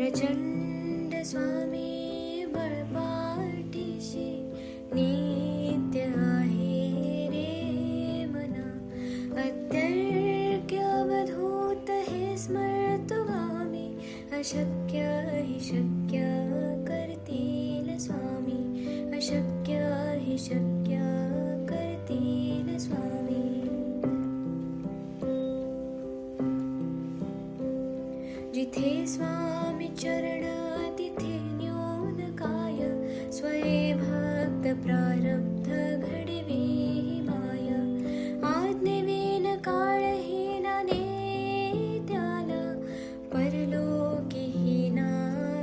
प्रचंड स्वामी बळपाठीशी नित्य आहे रे मना. अत्यर्क्य अवधूत हे स्मरतो गामी, अशक्य हि शक्य करतील स्वामी, अशक्य हि शक्य करतील स्वामी. जिथे स्वामी चरण तिथे न्यून काय, स्वये भक्त प्रारब्ध घडवी माय. आज्ञेविन काळहीना नेत्याला, परलोकीहीना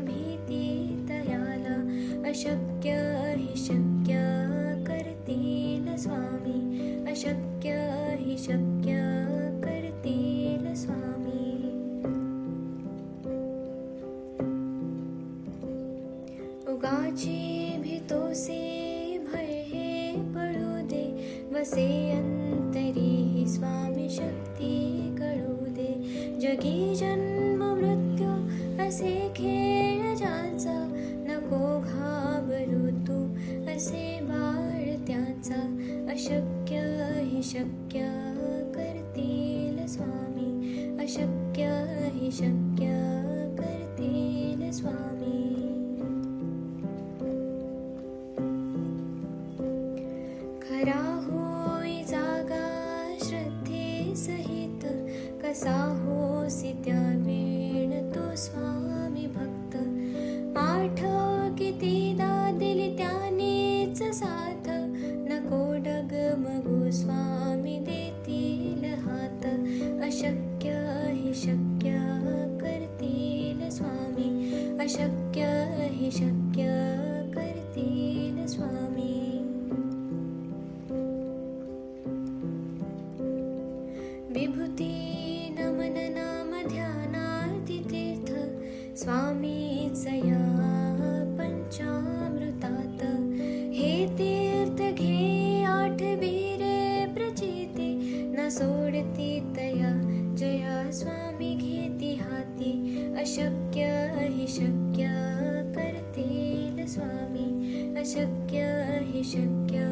भीती तयाला. अशक्य हि शक्य करतील स्वामी, अशक्य हि शक्य करतील स्वामी. उगाची भीतोसे भय हे पळू दे, वसे अंतरी ही स्वामी शक्ती कळू दे. जगी जन्म मृत्यू असे खेळ ज्याचा, नको घाबरू तू असे बाळ त्याचा. अशक्य हि शक्य करतील स्वामी, अशक्य हि शक्य करतील स्वामी. खरा होई जागा श्रद्धे सहित, कसा होसी त्या वेळ तो स्वामी भक्त. आठव कितीदा दिली त्यानेच साथ, नको डगमगू स्वामी देतील हात. अशक्य हि शक्य करतील स्वामी, अशक्य हि शक्य करतील स्वामी. विभूती नमन नाम ध्यानार्ती तीर्थ, स्वामीच या पंचामृतात. हे तीर्थ घे आठवी रे प्रचिती, न सोडती तया जया स्वामी घेती हाती. अशक्य हि शक्य करतील स्वामी, अशक्य हि शक्य